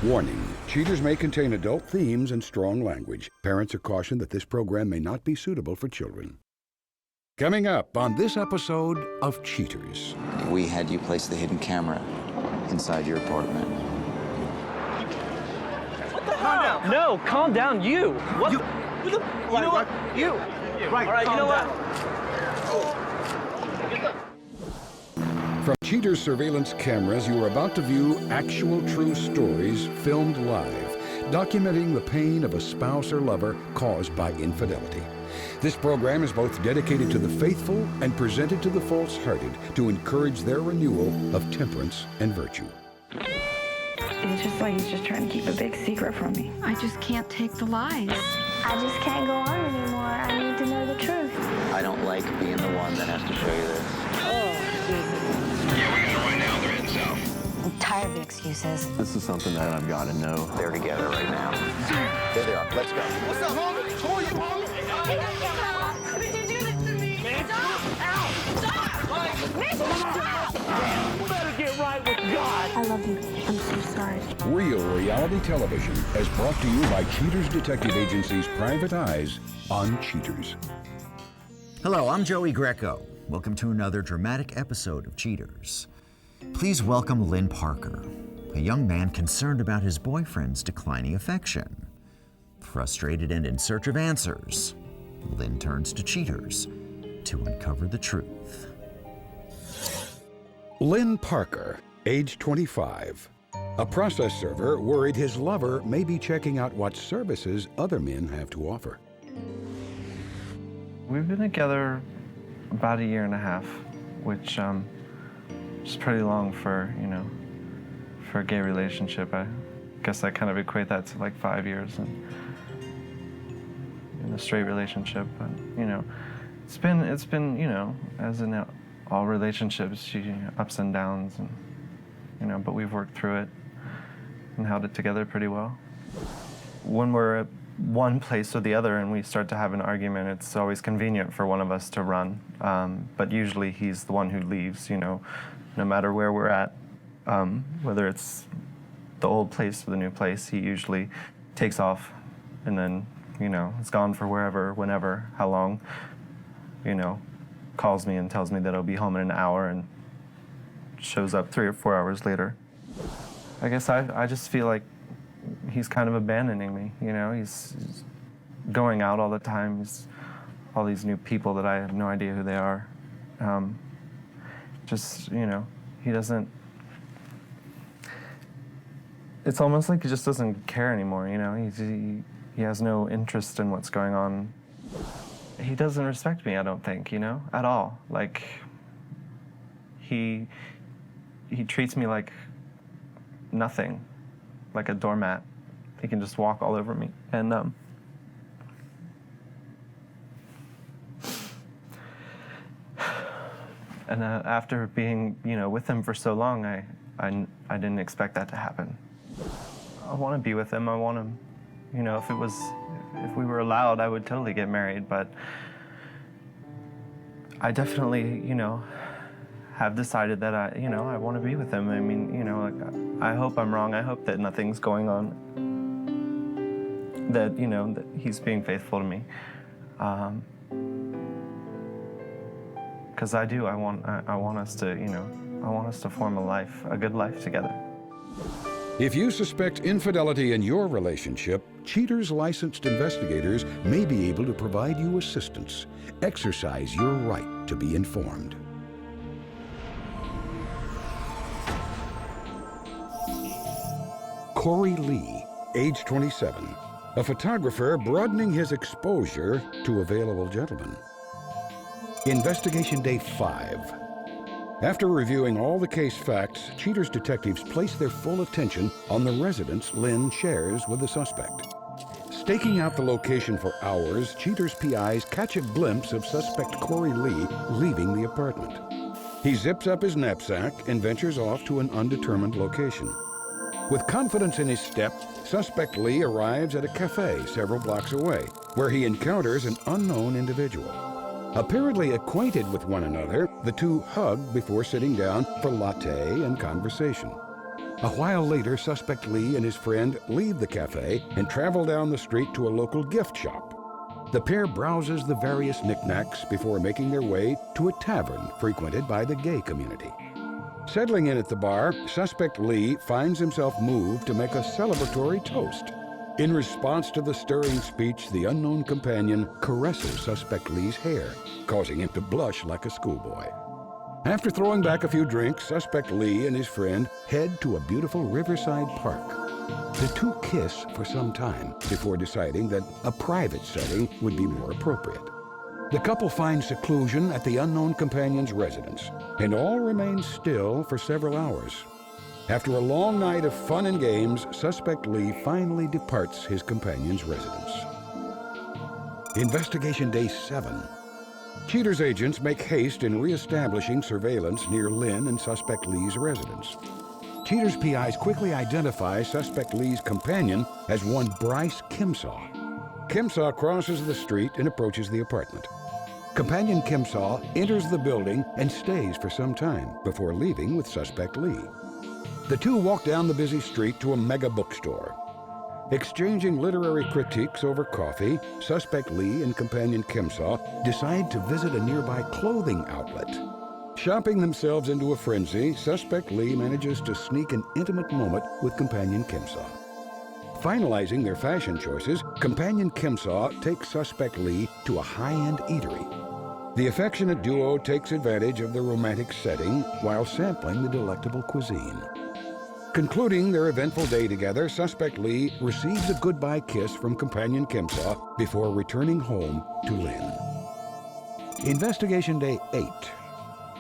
Warning, cheaters may contain adult themes and strong language. Parents are cautioned that this program may not be suitable for children. Coming up on this episode of Cheaters. We had you place the hidden camera inside your apartment. What the hell? No, calm down, you. What? You know what? You. Right, all right, you know what? From Cheaters surveillance cameras, you are about to view actual true stories filmed live, documenting the pain of a spouse or lover caused by infidelity. This program is both dedicated to the faithful and presented to the false-hearted to encourage their renewal of temperance and virtue. It's just like he's just trying to keep a big secret from me. I just can't take the lies. I just can't go on anymore. I need to know the truth. I don't like being the one that has to show you this. Yeah, we got it right now. They're heading south. I'm tired of the excuses. This is something that I've got to know. They're together right now. There they are. Let's go. What's up, homie? Who are you, homie? How did you do this to me? Man, stop! Ow! Stop! Man, stop! You better get right with God. I love you. I'm so sorry. Real reality television is brought to you by Cheaters Detective Agency's Private Eyes on Cheaters. Hello, I'm Joey Greco. Welcome to another dramatic episode of Cheaters. Please welcome Lynn Parker, a young man concerned about his boyfriend's declining affection. Frustrated and in search of answers, Lynn turns to Cheaters to uncover the truth. Lynn Parker, age 25. A process server worried his lover may be checking out what services other men have to offer. We've been together about 1.5 years, which is pretty long for, for a gay relationship. I guess I kind of equate that to like 5 years in a straight relationship. But, it's been, as in all relationships, ups and downs, and, but we've worked through it and held it together pretty well. When we're at one place or the other and we start to have an argument, it's always convenient for one of us to run. But usually he's the one who leaves, no matter where we're at. Whether it's the old place or the new place, he usually takes off and then, is gone for wherever, whenever, how long, calls me and tells me that he'll be home in an hour and shows up 3 or 4 hours later. I guess I just feel like he's kind of abandoning me, he's going out all the time. He's all these new people that I have no idea who they are. He doesn't, it's almost like he just doesn't care anymore, he has no interest in what's going on. He doesn't respect me, I don't think, at all. Like, he treats me like nothing, like a doormat. He can just walk all over me. And after being, with him for so long, I didn't expect that to happen. I want to be with him. I want him. If we were allowed, I would totally get married. But I definitely, have decided that I want to be with him. I mean, I hope I'm wrong. I hope that nothing's going on. That that he's being faithful to me. Because I do. I want us to, I want us to form a good life together. If you suspect infidelity in your relationship, Cheaters licensed investigators may be able to provide you assistance. Exercise your right to be informed. Corey Lee, age 27, a photographer broadening his exposure to available gentlemen. Investigation Day 5. After reviewing all the case facts, Cheaters detectives place their full attention on the residence Lynn shares with the suspect. Staking out the location for hours, Cheaters PIs catch a glimpse of suspect Corey Lee leaving the apartment. He zips up his knapsack and ventures off to an undetermined location. With confidence in his step, suspect Lee arrives at a cafe several blocks away, where he encounters an unknown individual. Apparently acquainted with one another, the two hug before sitting down for latte and conversation. A while later, suspect Lee and his friend leave the cafe and travel down the street to a local gift shop. The pair browses the various knickknacks before making their way to a tavern frequented by the gay community. Settling in at the bar, suspect Lee finds himself moved to make a celebratory toast. In response to the stirring speech, the unknown companion caresses suspect Lee's hair, causing him to blush like a schoolboy. After throwing back a few drinks, suspect Lee and his friend head to a beautiful riverside park. The two kiss for some time before deciding that a private setting would be more appropriate. The couple finds seclusion at the unknown companion's residence, and all remain still for several hours. After a long night of fun and games, suspect Lee finally departs his companion's residence. Investigation Day 7. Cheater's agents make haste in reestablishing surveillance near Lynn and suspect Lee's residence. Cheater's PIs quickly identify suspect Lee's companion as one Bryce Kimsaw. Kimsaw crosses the street and approaches the apartment. Companion Kimsaw enters the building and stays for some time before leaving with suspect Lee. The two walk down the busy street to a mega bookstore. Exchanging literary critiques over coffee, suspect Lee and companion Kimsaw decide to visit a nearby clothing outlet. Shopping themselves into a frenzy, suspect Lee manages to sneak an intimate moment with companion Kimsaw. Finalizing their fashion choices, companion Kimsaw takes suspect Lee to a high-end eatery. The affectionate duo takes advantage of the romantic setting while sampling the delectable cuisine. Concluding their eventful day together, suspect Lee receives a goodbye kiss from companion Kimsaw before returning home to Lynn. Investigation Day 8.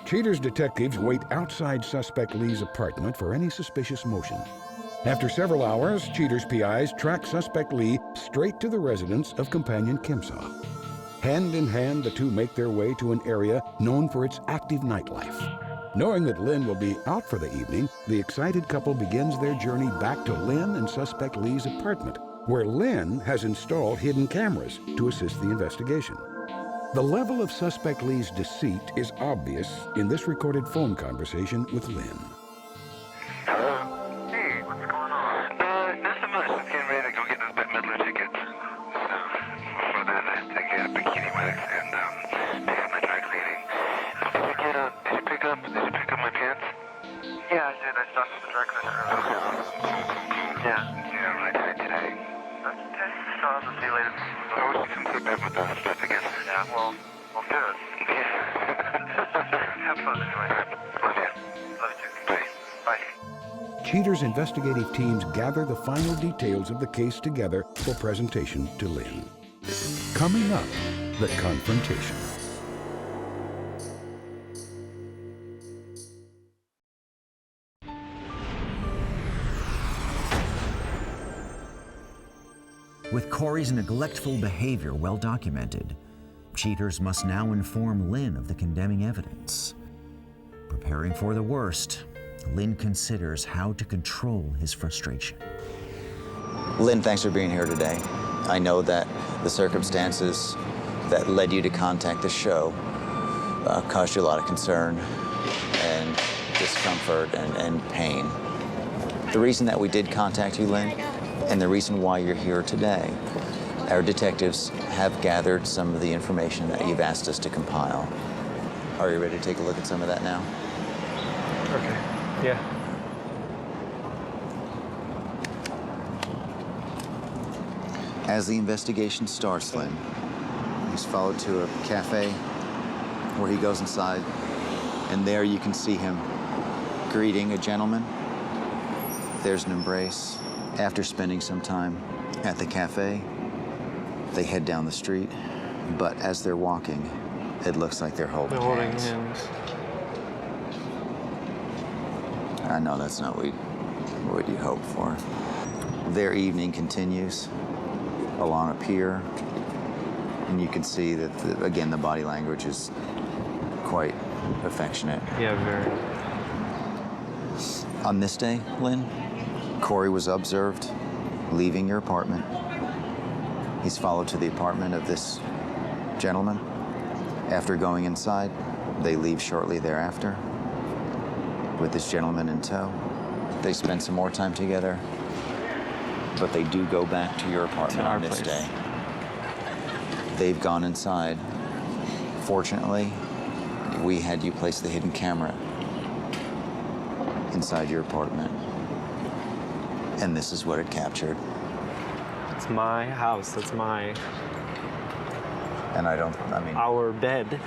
Cheater's detectives wait outside suspect Lee's apartment for any suspicious motion. After several hours, Cheater's PIs track suspect Lee straight to the residence of companion Kimsaw. Hand in hand, the two make their way to an area known for its active nightlife. Knowing that Lynn will be out for the evening, the excited couple begins their journey back to Lynn and suspect Lee's apartment, where Lynn has installed hidden cameras to assist the investigation. The level of suspect Lee's deceit is obvious in this recorded phone conversation with Lynn. Hello? Hey, what's going on? Nothing much. Just getting ready to go get those Bette Midler tickets. For the bikini wax and pick up my dry cleaning. Did you pick up my pants? Yeah, I did. I stopped at the dry cleaner earlier. Yeah, right today. That's okay. So I'll see you later. I wish you come to bed with us, but I guess. Yeah, well, good. Yeah. Have fun anyway. Love you. Love you too. Bye. Bye. Cheater's investigative teams gather the final details of the case together for presentation to Lynn. Coming up, the confrontation. With Corey's neglectful behavior well documented, Cheaters must now inform Lynn of the condemning evidence. Preparing for the worst, Lynn considers how to control his frustration. Lynn, thanks for being here today. I know that the circumstances that led you to contact the show caused you a lot of concern and discomfort and pain. The reason that we did contact you, Lynn, and the reason why you're here today, our detectives have gathered some of the information that you've asked us to compile. Are you ready to take a look at some of that now? Okay. Yeah. As the investigation starts, Lynn, he's followed to a cafe where he goes inside, and there you can see him greeting a gentleman. There's an embrace. After spending some time at the cafe, they head down the street, but as they're walking, it looks like they're holding hands. I know that's not what you hoped for. Their evening continues along a pier, and you can see that, again, the body language is quite affectionate. Yeah, very. On this day, Lynn, Corey was observed leaving your apartment. He's followed to the apartment of this gentleman. After going inside, they leave shortly thereafter with this gentleman in tow. They spend some more time together, but they do go back to your apartment on this day. They've gone inside. Fortunately, we had you place the hidden camera inside your apartment. And this is what it captured. It's my house. It's my... And I mean... Our bed.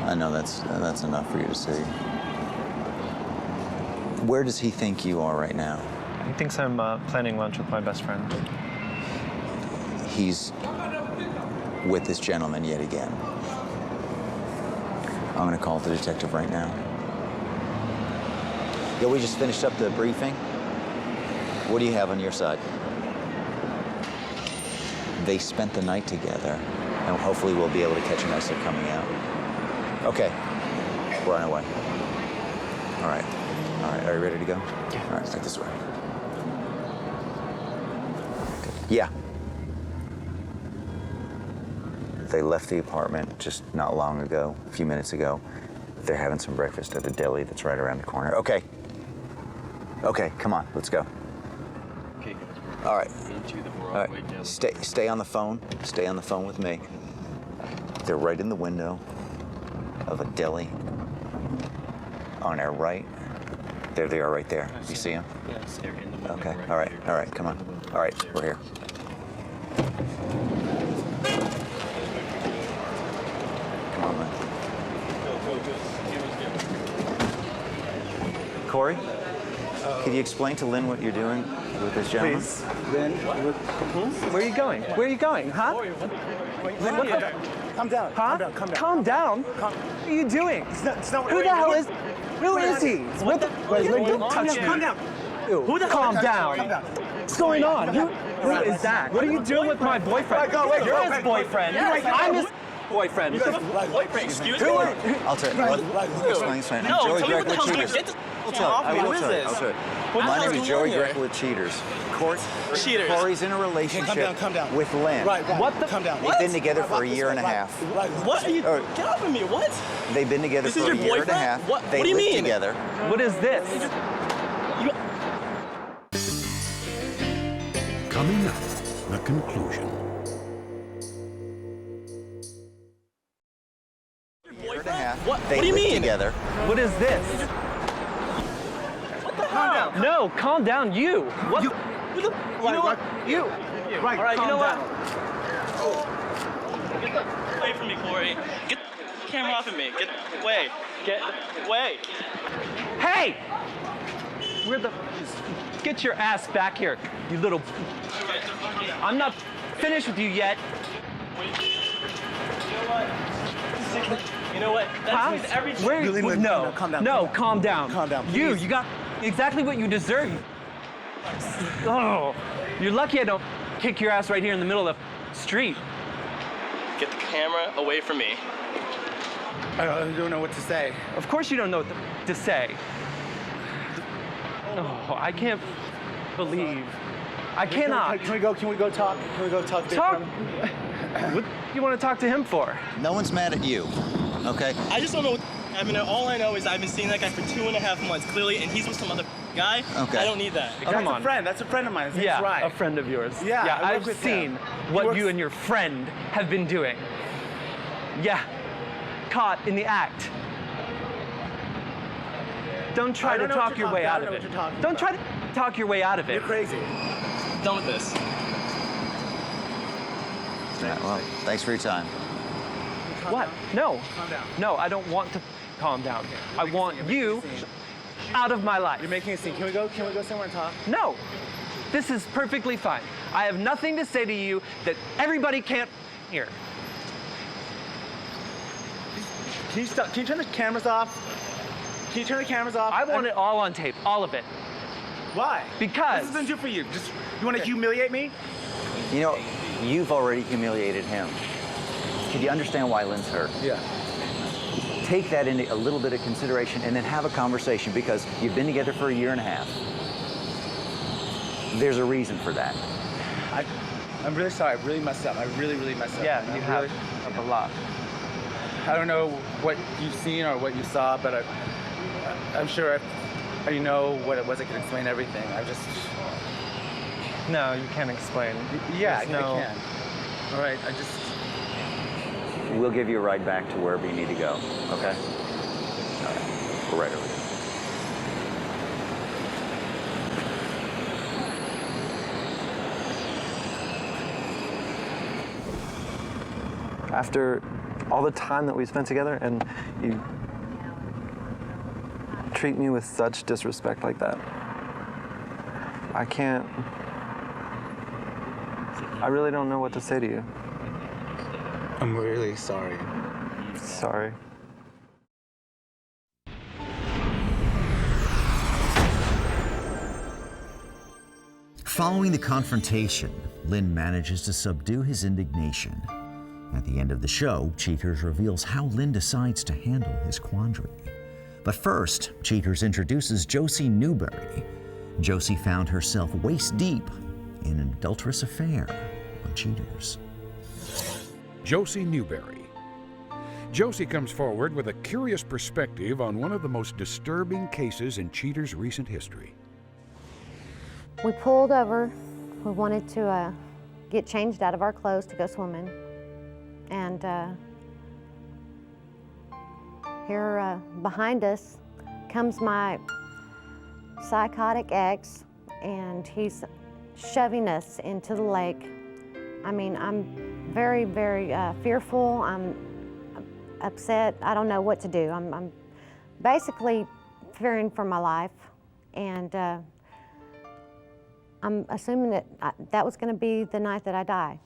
I know that's enough for you to see. Where does he think you are right now? He thinks I'm planning lunch with my best friend. He's with this gentleman yet again. I'm gonna call the detective right now. Yo, we just finished up the briefing. What do you have on your side? They spent the night together, and hopefully we'll be able to catch them as they're coming out. Okay, we're on our way. All right, are you ready to go? Yeah. All right, right this way. Yeah. They left the apartment just not long ago, a few minutes ago. They're having some breakfast at a deli that's right around the corner. Okay. Okay, come on, let's go. Okay. All right. All right. Stay on the phone. Stay on the phone with me. They're right in the window of a deli on our right. There they are right there. You see them? Yes, they're in the window. Okay, all right, come on. All right, we're here. Come on, man. Corey, can you explain to Lynn what you're doing with this gentleman? Please. Lynn, where are you going? Where are you going, huh? Lynn, calm down. Huh? Calm down. What are you doing? It's not Who the hell is... Who is he? What the... Don't touch him. Calm down. Who the hell? Calm down. Calm down. What's going on? Who is that? What are you doing with my boyfriend? You're his boyfriend. I'm his boyfriend. Boyfriend, excuse me? I'll tell you. Explain. No, Joey tell me what Greco the hell's Cheaters. going on. I'll tell you. I will tell you. I'll tell you. My name is Joey Greco with Cheaters. Cheaters. Corey's in a relationship Calm down. with Lynn. Right. What the... Calm down. They've been together for a year and a half. What are you... Get off of me. What? They've been together This is for a your year and a boyfriend? half. What They do you live mean? together. What is this? Coming up, the conclusion. Year and a half. What They do you live mean? together. What is this? What the hell? No, calm down, you. What? You know what? You. Right, All right, you know what? Get away from me, Corey. Get the camera off of me. Get away. Get away. Hey! Where the... Get your ass back here, you little... I'm not finished with you yet. You know what? That means everything. Where? Lynn, No, calm down. no, calm down. Calm down, You please. got exactly what you deserve. Oh, you're lucky I don't kick your ass right here in the middle of the street. Get the camera away from me. I don't know what to say. Of course you don't know what to say. Oh, I can't believe. I cannot. Can we go talk? Can we go talk? Talk? What do you want to talk to him for? No one's mad at you, okay? I just don't know what happened. All I know is I've been seeing that guy for 2.5 months, clearly, and he's with some other guy. Okay. I don't need that. Come on. That's a friend of mine. His name's Yeah, Ryan. a friend of yours. Yeah, I work I've with seen him. what you and your friend have been doing. Yeah, caught in the act. Don't try to talk your way out of it. Don't try to talk your way out of it. You're crazy. Done with this. Yeah, well, thanks for your time. What? No. Calm down. No, I don't want to calm down. I want you out of my life. You're making a scene. Can we go somewhere and talk? No. This is perfectly fine. I have nothing to say to you that everybody can't hear. Can you stop? Can you turn the cameras off? Can you turn the cameras off? I want it all on tape, all of it. Why? Because... This isn't good for you. You want to humiliate me? You know, you've already humiliated him. Could you understand why Lynn's hurt? Yeah. Take that into a little bit of consideration and then have a conversation because you've been together for a year and a half. There's a reason for that. I'm really sorry. I really messed up. I really messed up. Yeah, you have a lot. I don't know what you've seen or what you saw, but I'm sure I know what it was. I can explain everything. No, you can't explain. Yeah, I There's no... can. All right, We'll give you a ride back to wherever you need to go, okay? All right, we're right over here. After all the time that we spent together, and you treat me with such disrespect like that, I really don't know what to say to you. I'm really sorry. Sorry. Following the confrontation, Lynn manages to subdue his indignation. At the end of the show, Cheaters reveals how Lynn decides to handle his quandary. But first, Cheaters introduces Josie Newberry. Josie found herself waist-deep in an adulterous affair on Cheaters. Josie Newberry. Josie comes forward with a curious perspective on one of the most disturbing cases in Cheaters' recent history. We pulled over. We wanted to get changed out of our clothes to go swimming. And here behind us comes my psychotic ex, and he's shoving us into the lake. I mean, I'm very, very fearful. I'm upset. I don't know what to do. I'm basically fearing for my life, and I'm assuming that that was going to be the night that I die.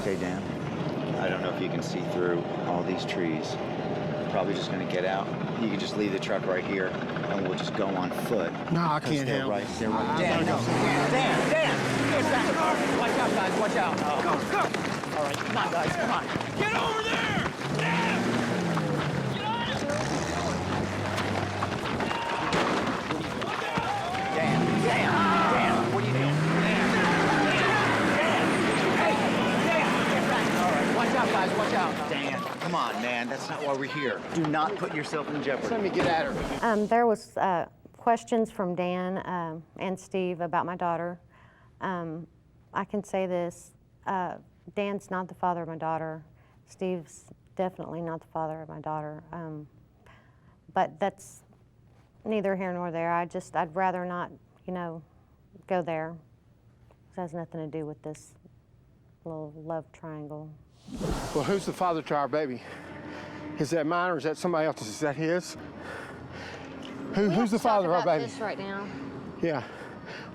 Okay, Dan. I don't know if you can see through all these trees. Probably just gonna get out. You can just leave the truck right here, and we'll just go on foot. No, I can't they're help. Right, they're right. Dan, no. Dan! Get back in the car. Watch out, guys, watch out. Go. All right, come on, guys, come on. Get over there! Dan! Dan, what are you doing? Watch out, guys, watch out. Dan, come on, man. That's not why we're here. Do not put yourself in jeopardy. Let me get at her. There was questions from Dan and Steve about my daughter. I can say this, Dan's not the father of my daughter. Steve's definitely not the father of my daughter. But that's neither here nor there. I'd rather not, go there. It has nothing to do with this little love triangle. Well, who's the father to our baby? Is that mine or is that somebody else's? Is that his? Who's the father of our baby? This right now. Yeah.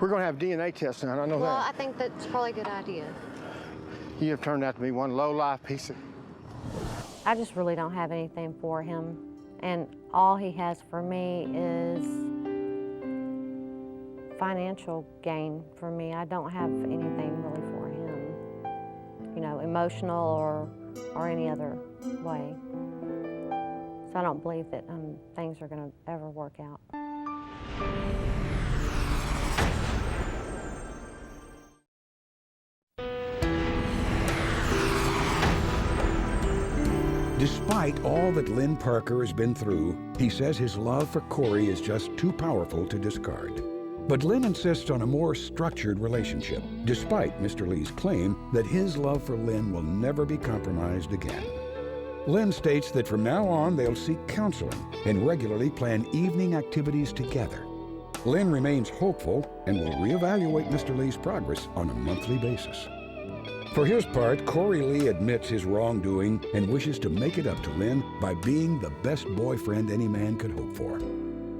We're going to have DNA tests now, I know Well, that. I think that's probably a good idea. You have turned out to be one low-life piece of... I just really don't have anything for him. And all he has for me is financial gain for me. I don't have anything really for him, emotional or any other way. So I don't believe that things are going to ever work out. Despite all that Lynn Parker has been through, he says his love for Corey is just too powerful to discard. But Lynn insists on a more structured relationship, despite Mr. Lee's claim that his love for Lynn will never be compromised again. Lynn states that from now on they'll seek counseling and regularly plan evening activities together. Lynn remains hopeful and will reevaluate Mr. Lee's progress on a monthly basis. For his part, Corey Lee admits his wrongdoing and wishes to make it up to Lynn by being the best boyfriend any man could hope for.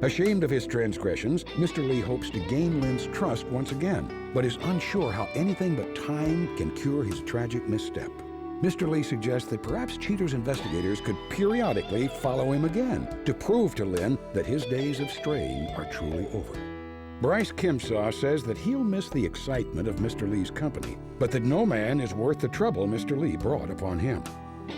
Ashamed of his transgressions, Mr. Lee hopes to gain Lynn's trust once again, but is unsure how anything but time can cure his tragic misstep. Mr. Lee suggests that perhaps Cheaters investigators could periodically follow him again to prove to Lynn that his days of straying are truly over. Bryce Kimsaw says that he'll miss the excitement of Mr. Lee's company, but that no man is worth the trouble Mr. Lee brought upon him.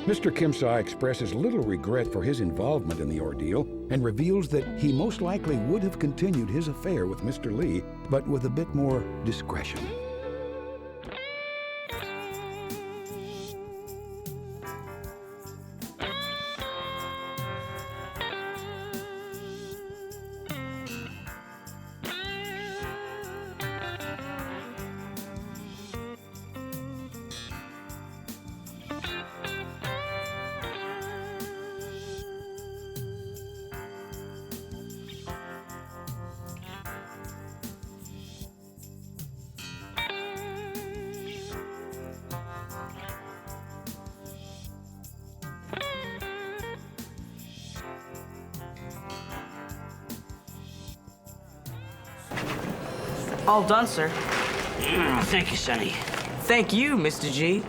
Mr. Kimsaw expresses little regret for his involvement in the ordeal and reveals that he most likely would have continued his affair with Mr. Lee, but with a bit more discretion. All done, sir. Thank you, Sonny. Thank you, Mr. G.